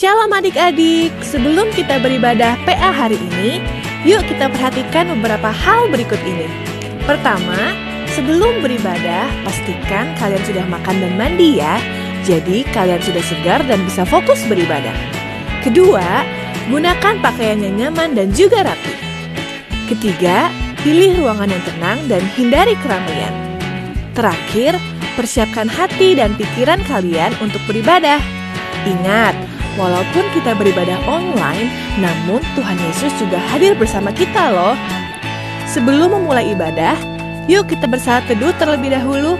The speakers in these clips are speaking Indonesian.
Shalom adik-adik, sebelum kita beribadah PA hari ini, yuk kita perhatikan beberapa hal berikut ini. Pertama, sebelum beribadah, pastikan kalian sudah makan dan mandi ya. Jadi kalian sudah segar dan bisa fokus beribadah. Kedua, gunakan pakaian yang nyaman dan juga rapi. Ketiga, pilih ruangan yang tenang dan hindari keramaian. Terakhir, persiapkan hati dan pikiran kalian untuk beribadah. Ingat, walaupun kita beribadah online, namun Tuhan Yesus juga hadir bersama kita loh. Sebelum memulai ibadah, yuk kita bersaat teduh terlebih dahulu.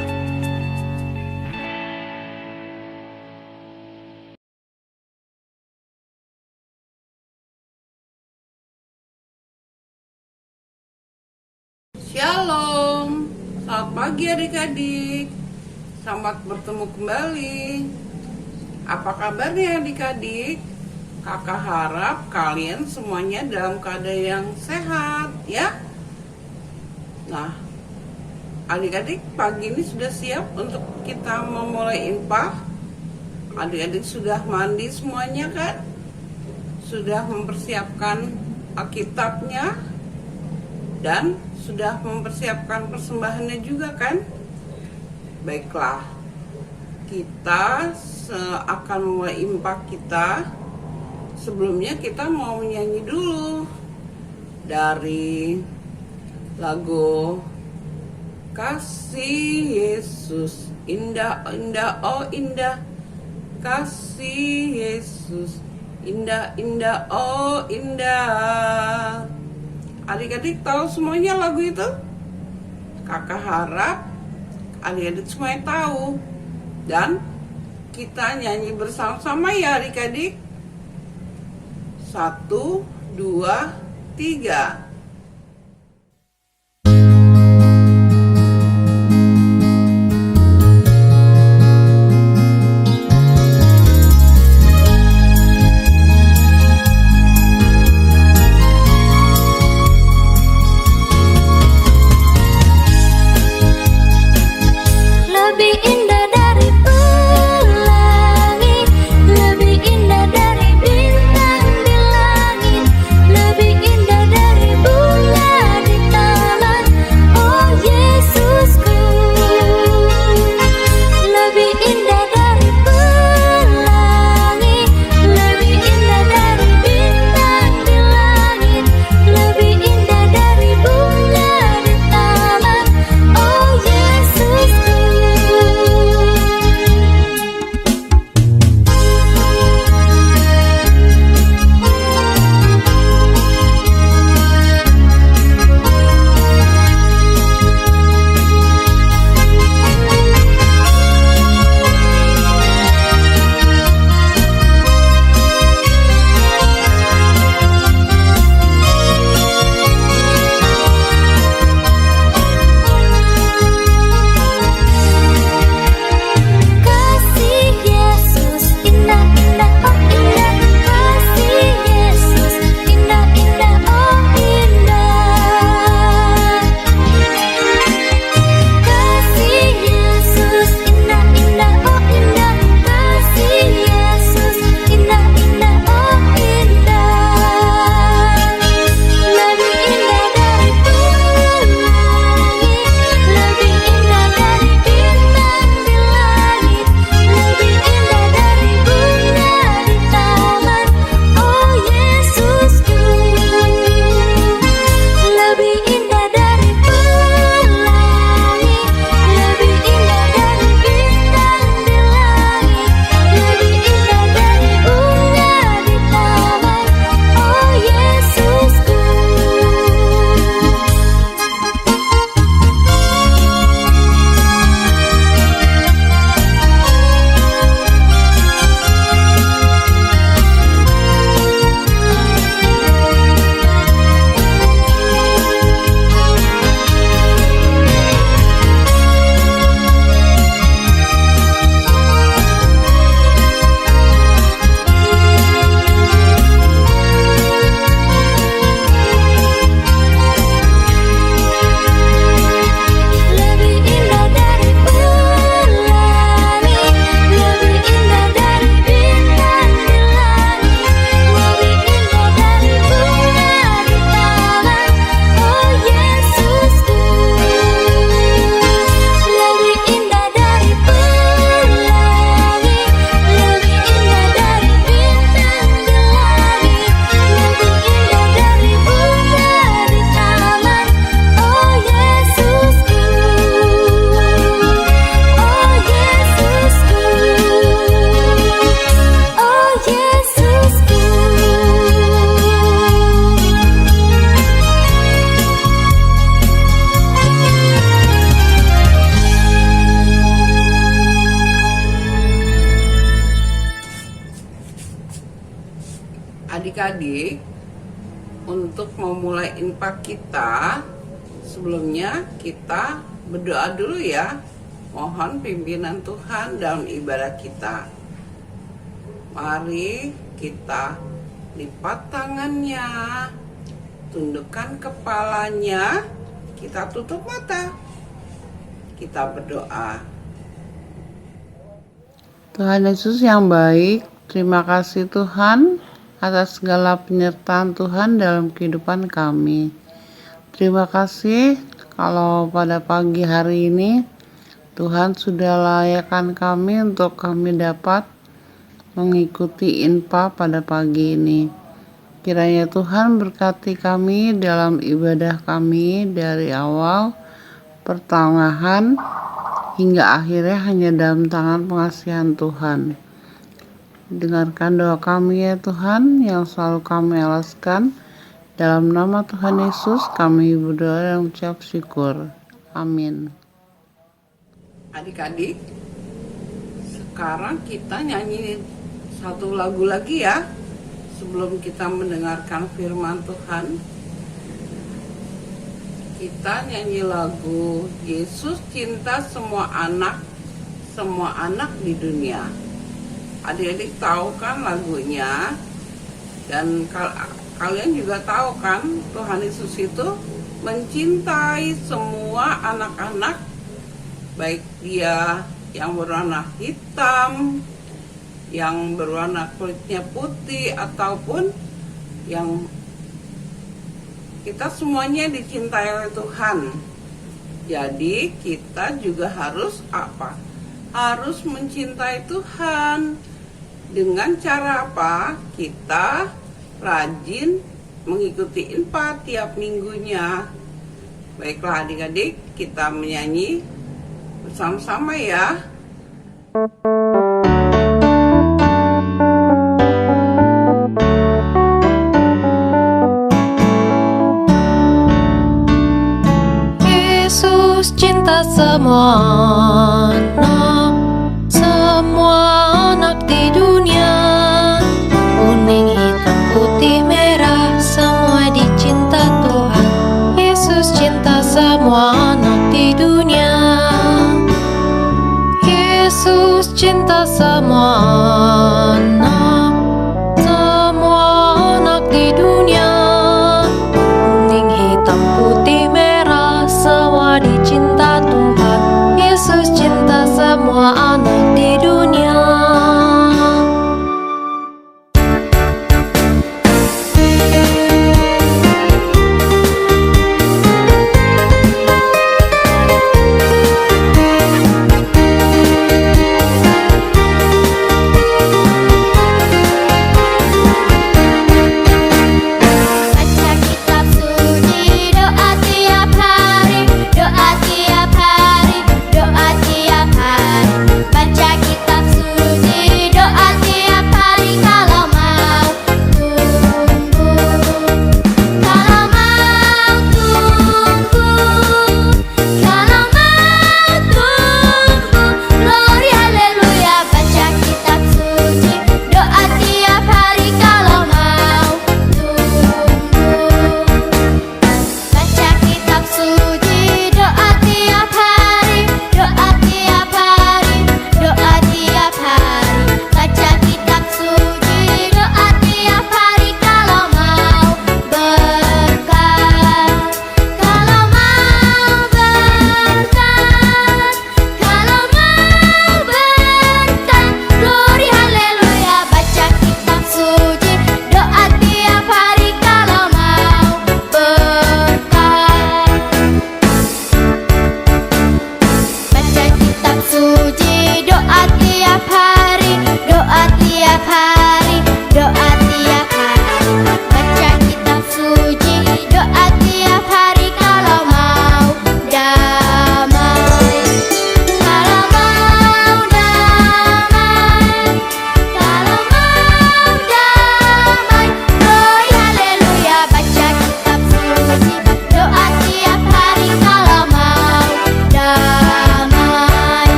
Shalom, selamat pagi adik-adik. Selamat bertemu kembali. Apa kabarnya adik-adik? Kakak harap kalian semuanya dalam keadaan yang sehat ya. Nah, adik-adik pagi ini sudah siap untuk kita memulai infak? Adik-adik sudah mandi semuanya kan? Sudah mempersiapkan Alkitabnya? Dan sudah mempersiapkan persembahannya juga kan? Baiklah, kita akan mulai impak kita. Sebelumnya kita mau menyanyi dulu dari lagu Kasih Yesus indah, indah, oh indah. Kasih Yesus indah, indah, oh indah. Adik-adik tahu semuanya lagu itu? Kakak harap adik-adik semuanya tahu. Dan kita nyanyi bersama-sama ya adik-adik. 1, 2, 3. Lebih indah dari Adik-adik, untuk memulai infak kita, sebelumnya kita berdoa dulu ya. Mohon pimpinan Tuhan dalam ibadah kita. Mari kita lipat tangannya, tundukkan kepalanya, kita tutup mata. Kita berdoa. Tuhan Yesus yang baik, terima kasih Tuhan atas segala penyertaan Tuhan dalam kehidupan kami. Terima kasih kalau pada pagi hari ini Tuhan sudah layakkan kami untuk kami dapat mengikuti infak pada pagi ini. Kiranya Tuhan berkati kami dalam ibadah kami dari awal, pertengahan, hingga akhirnya hanya dalam tangan pengasihan Tuhan. Dengarkan doa kami ya Tuhan yang selalu kami alaskan. Dalam nama Tuhan Yesus kami berdoa dan mengucap syukur. Amin. Adik-adik, sekarang kita nyanyi satu lagu lagi ya, sebelum kita mendengarkan firman Tuhan. Kita nyanyi lagu Yesus Cinta Semua Anak di Dunia. Adik-adik tahu kan lagunya, dan kalian juga tahu kan Tuhan Yesus itu mencintai semua anak-anak, baik dia yang berwarna hitam, yang berwarna kulitnya putih, ataupun yang kita semuanya dicintai oleh Tuhan. Jadi kita juga harus apa? Harus mencintai Tuhan. Dengan cara apa? Kita rajin mengikuti infak tiap minggunya. Baiklah adik-adik, kita menyanyi bersama-sama ya. Yesus cinta semua anak di dunia. Kuning, hitam, putih, merah, semua dicinta Tuhan. Yesus cinta semua anak di dunia. Yesus cinta semua anak di dunia. Kuning, hitam, putih, merah, semua dicinta Tuhan. Yesus cinta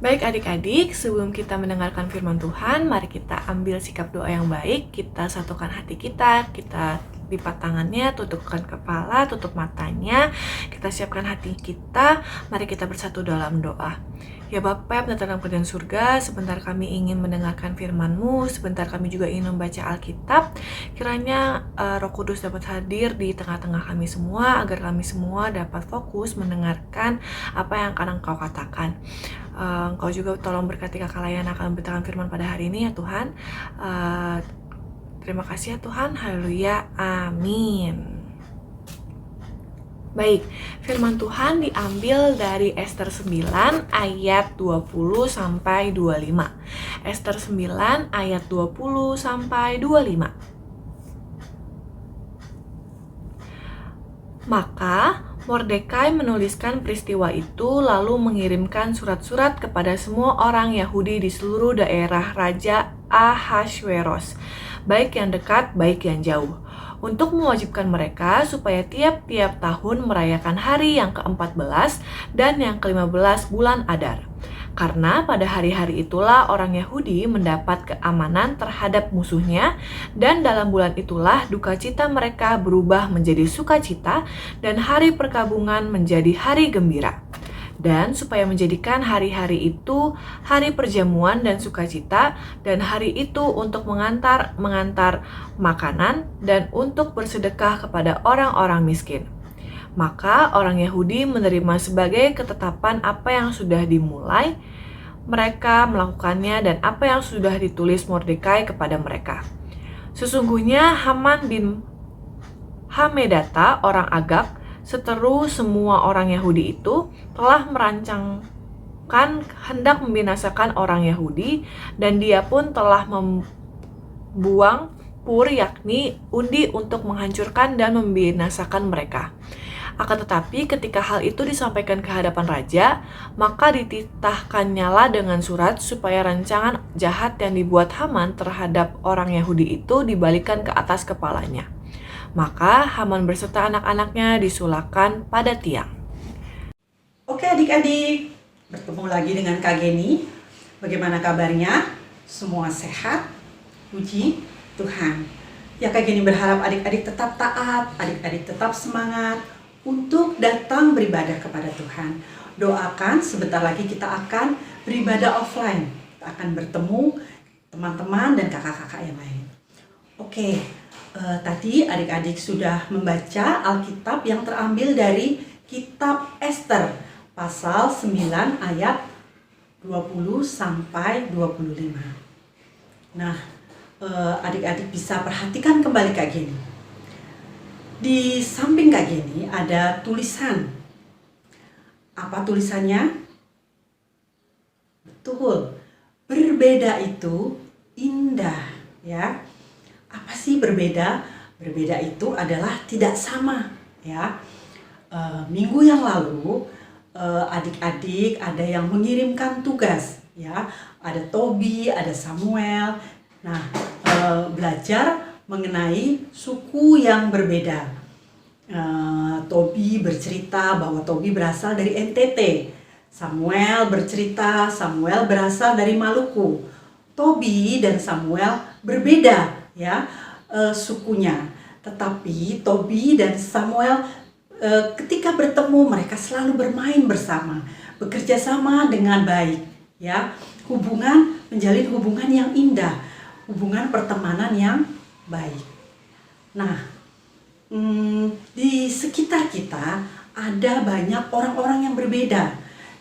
Baik adik-adik, sebelum kita mendengarkan firman Tuhan, mari kita ambil sikap doa yang baik. Kita satukan hati kita lipat tangannya, tutupkan kepala, tutup matanya. Kita siapkan hati kita, mari kita bersatu dalam doa. Ya Bapa yang dalam kerajaan surga, sebentar kami ingin mendengarkan firman-Mu, sebentar kami juga ingin membaca Alkitab. Kiranya Roh Kudus dapat hadir di tengah-tengah kami semua, agar kami semua dapat fokus mendengarkan apa yang akan Engkau katakan. Engkau juga tolong berkati kakak layan akan memberitakan firman pada hari ini ya Tuhan. Terima kasih ya Tuhan, haleluya, amin. Baik, firman Tuhan diambil dari Ester 9 ayat 20 sampai 25. Ester 9 ayat 20 sampai 25. Maka Mordekai menuliskan peristiwa itu lalu mengirimkan surat-surat kepada semua orang Yahudi di seluruh daerah Raja Ahasveros, baik yang dekat, baik yang jauh, untuk mewajibkan mereka supaya tiap-tiap tahun merayakan hari yang ke-14 dan yang ke-15 bulan Adar. Karena pada hari-hari itulah orang Yahudi mendapat keamanan terhadap musuhnya, dan dalam bulan itulah duka cita mereka berubah menjadi sukacita dan hari perkabungan menjadi hari gembira. Dan supaya menjadikan hari-hari itu hari perjamuan dan sukacita, dan hari itu untuk mengantar makanan dan untuk bersedekah kepada orang-orang miskin. Maka orang Yahudi menerima sebagai ketetapan apa yang sudah dimulai mereka melakukannya dan apa yang sudah ditulis Mordekai kepada mereka. Sesungguhnya Haman bin Hamedata, orang Agag, seteru semua orang Yahudi itu, telah merancangkan hendak membinasakan orang Yahudi, dan dia pun telah membuang pur, yakni undi untuk menghancurkan dan membinasakan mereka. Akan tetapi ketika hal itu disampaikan ke hadapan raja, maka dititahkannyalah dengan surat supaya rancangan jahat yang dibuat Haman terhadap orang Yahudi itu dibalikkan ke atas kepalanya. Maka Haman berserta anak-anaknya disulahkan pada tiang. Oke adik-adik, bertemu lagi dengan Kak Geni. Bagaimana kabarnya? Semua sehat? Puji Tuhan. Ya Kak Geni berharap adik-adik tetap taat, adik-adik tetap semangat untuk datang beribadah kepada Tuhan. Doakan sebentar lagi kita akan beribadah offline. Kita akan bertemu teman-teman dan kakak-kakak yang lain. Oke, tadi adik-adik sudah membaca Alkitab yang terambil dari kitab Ester pasal 9 ayat 20 sampai 25. Nah, adik-adik bisa perhatikan kembali Kak Geni. Di samping Kak Geni ada tulisan. Apa tulisannya? Betul, berbeda itu indah, ya. Apa sih berbeda? Berbeda itu adalah tidak sama, ya. Minggu yang lalu adik-adik ada yang mengirimkan tugas, ya. Ada Tobi, ada Samuel. Nah, belajar mengenai suku yang berbeda. Tobi bercerita bahwa Tobi berasal dari NTT. Samuel bercerita Samuel berasal dari Maluku. Tobi dan Samuel berbeda, ya, sukunya. Tetapi Tobi dan Samuel ketika bertemu mereka selalu bermain bersama, bekerja sama dengan baik, ya. Menjalin hubungan yang indah, hubungan pertemanan yang baik. Nah, di sekitar kita ada banyak orang-orang yang berbeda.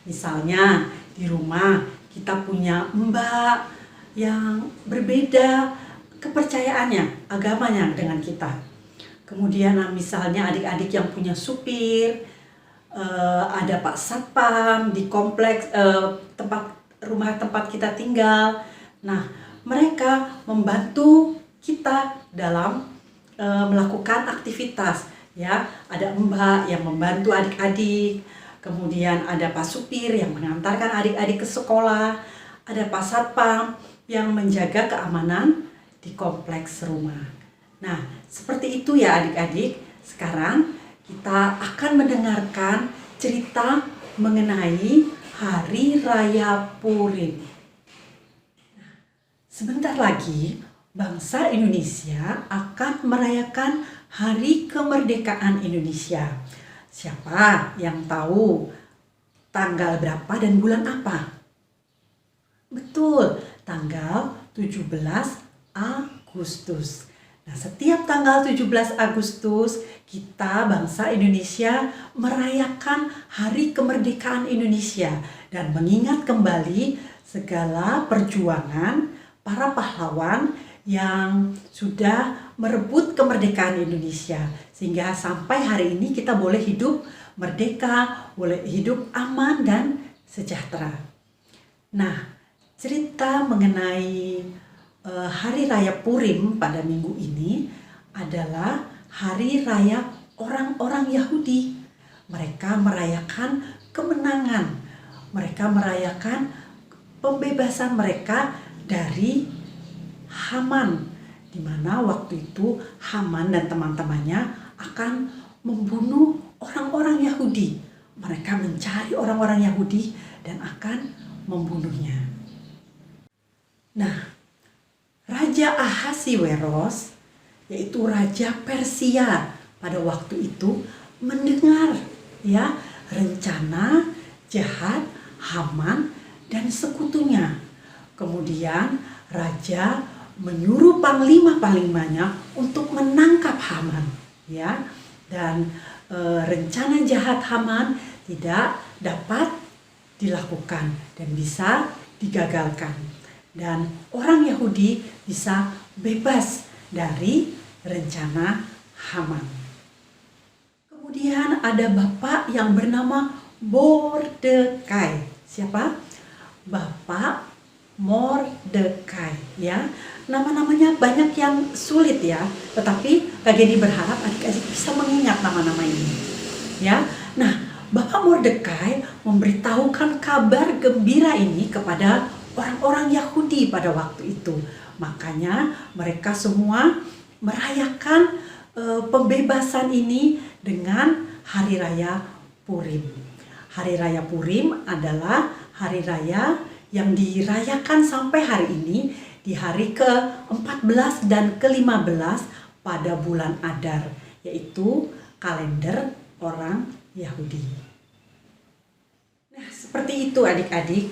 Misalnya di rumah kita punya mbak yang berbeda kepercayaannya, agamanya dengan kita. Kemudian misalnya adik-adik yang punya supir, ada Pak Satpam di kompleks rumah tempat kita tinggal. Nah, mereka membantu kita dalam melakukan aktivitas, ya. Ada mbak yang membantu adik-adik, kemudian ada Pak Supir yang mengantarkan adik-adik ke sekolah, ada Pak Satpam yang menjaga keamanan di kompleks rumah. Nah, seperti itu ya adik-adik. Sekarang kita akan mendengarkan cerita mengenai Hari Raya Purim. Sebentar lagi bangsa Indonesia akan merayakan Hari Kemerdekaan Indonesia. Siapa yang tahu tanggal berapa dan bulan apa? Betul, tanggal 17 Agustus. Nah, setiap tanggal 17 Agustus kita bangsa Indonesia merayakan Hari Kemerdekaan Indonesia dan mengingat kembali segala perjuangan para pahlawan yang sudah merebut kemerdekaan Indonesia sehingga sampai hari ini kita boleh hidup merdeka, boleh hidup aman dan sejahtera. Nah, cerita mengenai Hari Raya Purim pada minggu ini adalah Hari Raya orang-orang Yahudi. Mereka merayakan kemenangan, mereka merayakan pembebasan mereka dari Haman, di mana waktu itu Haman dan teman-temannya akan membunuh orang-orang Yahudi. Mereka mencari orang-orang Yahudi dan akan membunuhnya. Nah, Raja Ahasiweros, yaitu Raja Persia pada waktu itu mendengar ya rencana jahat Haman dan sekutunya. Kemudian raja menyuruh panglima-panglimanya untuk menangkap Haman, ya. Dan rencana jahat Haman tidak dapat dilakukan dan bisa digagalkan. Dan orang Yahudi bisa bebas dari rencana Haman. Kemudian ada bapak yang bernama Mordekai. Siapa? Bapak Mordekai, ya. Nama-namanya banyak yang sulit ya, tetapi Kak Geni berharap adik-adik bisa mengingat nama-nama ini, ya. Nah, Bapak Mordekai memberitahukan kabar gembira ini kepada orang-orang Yahudi pada waktu itu. Makanya mereka semua merayakan pembebasan ini dengan Hari Raya Purim. Hari Raya Purim adalah hari raya yang dirayakan sampai hari ini di hari ke-14 dan ke-15 pada bulan Adar, yaitu kalender orang Yahudi. Nah, seperti itu adik-adik.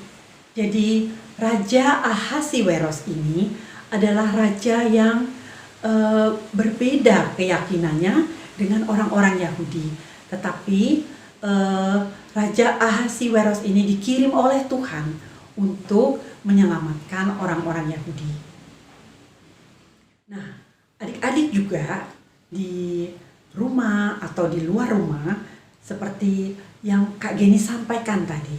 Jadi Raja Ahasiweros ini adalah raja yang berbeda keyakinannya dengan orang-orang Yahudi. Tetapi Raja Ahasiweros ini dikirim oleh Tuhan untuk menyelamatkan orang-orang Yahudi. Nah, adik-adik juga di rumah atau di luar rumah, seperti yang Kak Geni sampaikan tadi,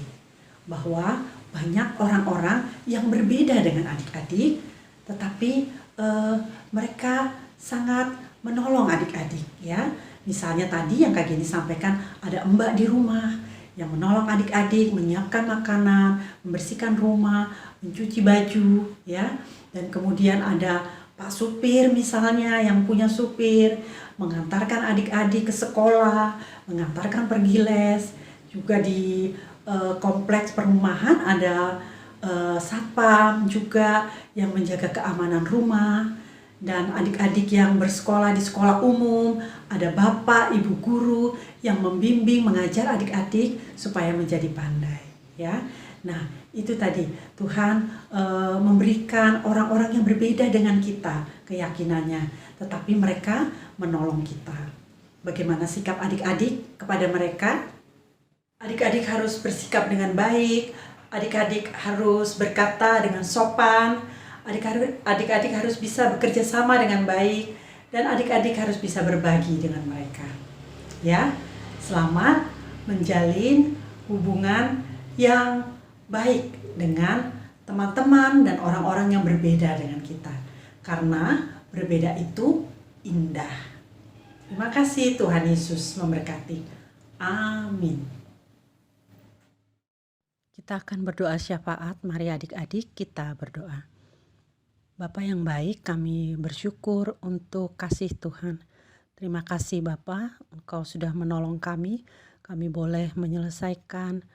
bahwa banyak orang-orang yang berbeda dengan adik-adik, tetapi mereka sangat menolong adik-adik, ya. Misalnya tadi yang Kak Geni sampaikan, ada mbak di rumah yang menolong adik-adik menyiapkan makanan, membersihkan rumah, mencuci baju, ya. Dan kemudian ada Pak Supir misalnya yang punya supir, mengantarkan adik-adik ke sekolah, mengantarkan pergi les. Juga di kompleks perumahan ada satpam juga yang menjaga keamanan rumah. Dan adik-adik yang bersekolah di sekolah umum, ada bapak, ibu guru yang membimbing, mengajar adik-adik supaya menjadi pandai, ya. Nah, itu tadi Tuhan memberikan orang-orang yang berbeda dengan kita keyakinannya, tetapi mereka menolong kita. Bagaimana sikap adik-adik kepada mereka? Adik-adik harus bersikap dengan baik, adik-adik harus berkata dengan sopan, adik-adik harus bisa bekerja sama dengan baik, dan adik-adik harus bisa berbagi dengan mereka. Ya, selamat menjalin hubungan yang baik dengan teman-teman dan orang-orang yang berbeda dengan kita. Karena berbeda itu indah. Terima kasih, Tuhan Yesus memberkati. Amin. Kita akan berdoa syafaat. Mari adik-adik kita berdoa. Bapa yang baik, kami bersyukur untuk kasih Tuhan. Terima kasih Bapa, Engkau sudah menolong kami. Kami boleh menyelesaikan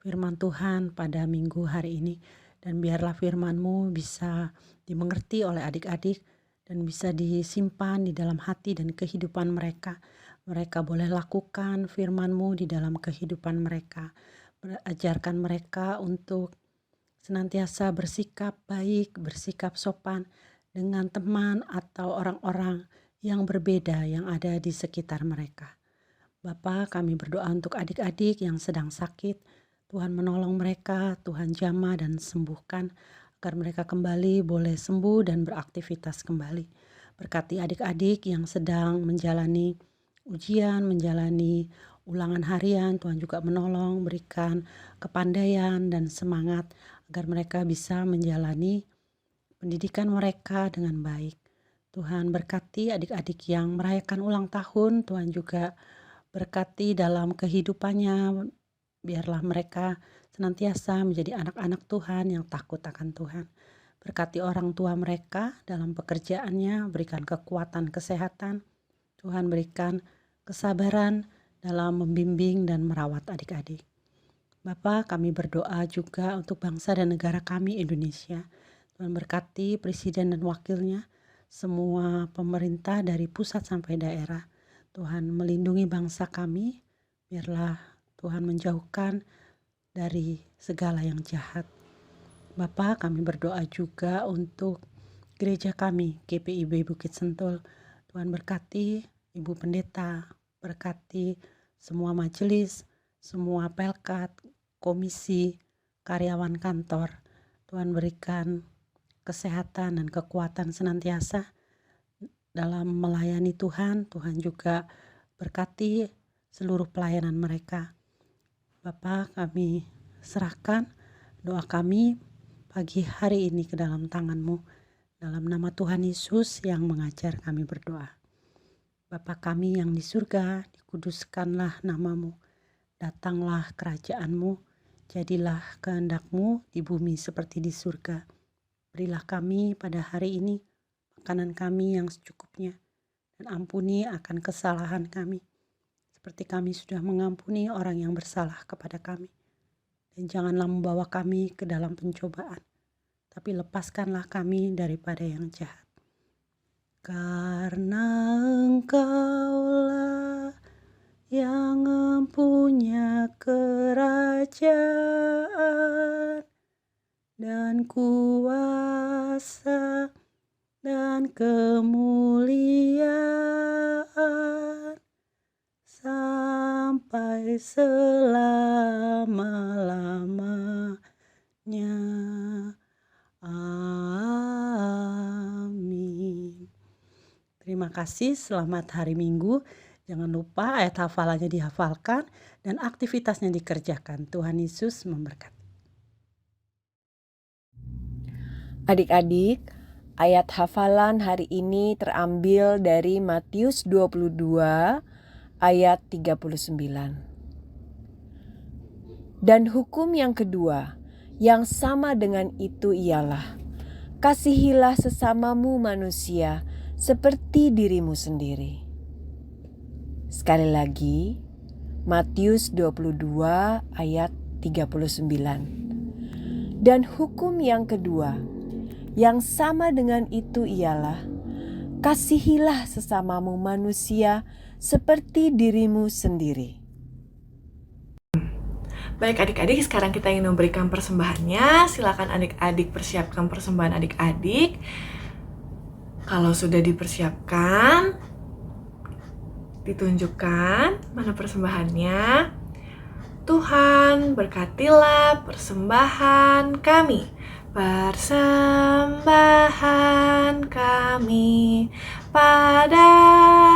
firman Tuhan pada minggu hari ini. Dan biarlah firman-Mu bisa dimengerti oleh adik-adik dan bisa disimpan di dalam hati dan kehidupan mereka. Mereka boleh lakukan firman-Mu di dalam kehidupan mereka. Ajarkan mereka untuk senantiasa bersikap baik, bersikap sopan dengan teman atau orang-orang yang berbeda yang ada di sekitar mereka. Bapa, kami berdoa untuk adik-adik yang sedang sakit. Tuhan menolong mereka, Tuhan jamah dan sembuhkan agar mereka kembali boleh sembuh dan beraktivitas kembali. Berkati adik-adik yang sedang menjalani ujian, menjalani ulangan harian, Tuhan juga menolong, berikan kepandaian dan semangat agar mereka bisa menjalani pendidikan mereka dengan baik. Tuhan berkati adik-adik yang merayakan ulang tahun, Tuhan juga berkati dalam kehidupannya. Biarlah mereka senantiasa menjadi anak-anak Tuhan yang takut akan Tuhan. Berkati orang tua mereka dalam pekerjaannya, berikan kekuatan kesehatan. Tuhan berikan kesabaran dalam membimbing dan merawat adik-adik. Bapa, kami berdoa juga untuk bangsa dan negara kami Indonesia. Tuhan berkati presiden dan wakilnya, semua pemerintah dari pusat sampai daerah. Tuhan melindungi bangsa kami, biarlah Tuhan menjauhkan dari segala yang jahat. Bapa, kami berdoa juga untuk gereja kami, GPIB Bukit Sentul. Tuhan berkati Ibu Pendeta, berkati semua majelis, semua pelkat, komisi, karyawan kantor. Tuhan berikan kesehatan dan kekuatan senantiasa dalam melayani Tuhan. Tuhan juga berkati seluruh pelayanan mereka. Bapa, kami serahkan doa kami pagi hari ini ke dalam tangan-Mu. Dalam nama Tuhan Yesus yang mengajar kami berdoa. Bapa kami yang di surga, dikuduskanlah nama-Mu. Datanglah kerajaan-Mu, jadilah kehendak-Mu di bumi seperti di surga. Berilah kami pada hari ini makanan kami yang secukupnya, dan ampuni akan kesalahan kami, seperti kami sudah mengampuni orang yang bersalah kepada kami. Dan janganlah membawa kami ke dalam pencobaan, tapi lepaskanlah kami daripada yang jahat. Karena Engkaulah yang mempunyai kerajaan dan kuasa dan kemuliaan sampai selama-lamanya. Amin. Terima kasih, selamat hari Minggu. Jangan lupa ayat hafalannya dihafalkan dan aktivitasnya dikerjakan. Tuhan Yesus memberkati. Adik-adik, ayat hafalan hari ini terambil dari Matius 22 ayat 39. Dan hukum yang kedua, yang sama dengan itu ialah, kasihilah sesamamu manusia seperti dirimu sendiri. Sekali lagi, Matius 22 ayat 39. Dan hukum yang kedua, yang sama dengan itu ialah, kasihilah sesamamu manusia seperti dirimu sendiri. Baik adik-adik, sekarang kita ingin memberikan persembahannya. Silakan adik-adik persiapkan persembahan adik-adik. Kalau sudah dipersiapkan, ditunjukkan mana persembahannya. Tuhan berkatilah persembahan kami. Persembahan kami pada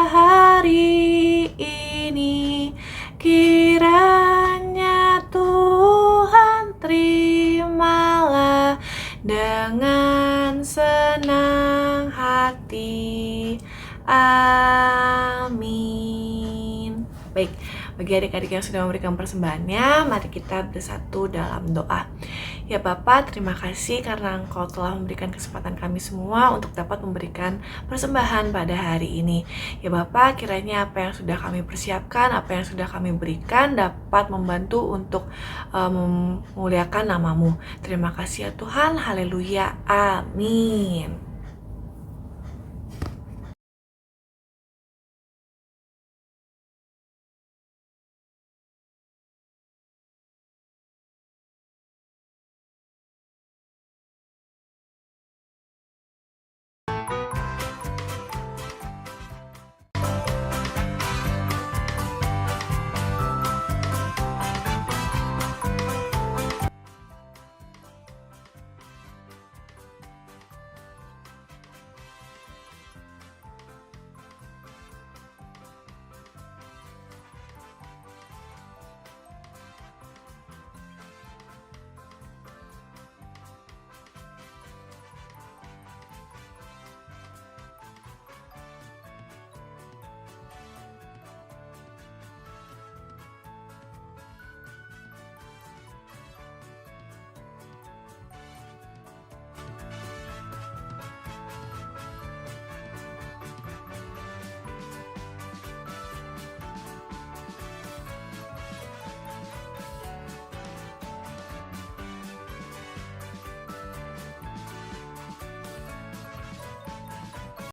hari ini, kiranya Tuhan terimalah dengan senang hati. Amin. Baik, Bagi adik-adik yang sudah memberikan persembahannya, mari kita bersatu dalam doa. Ya Bapa, terima kasih karena Engkau telah memberikan kesempatan kami semua untuk dapat memberikan persembahan pada hari ini. Ya Bapa, kiranya apa yang sudah kami persiapkan, apa yang sudah kami berikan dapat membantu untuk memuliakan nama-Mu. Terima kasih ya Tuhan, haleluya, amin.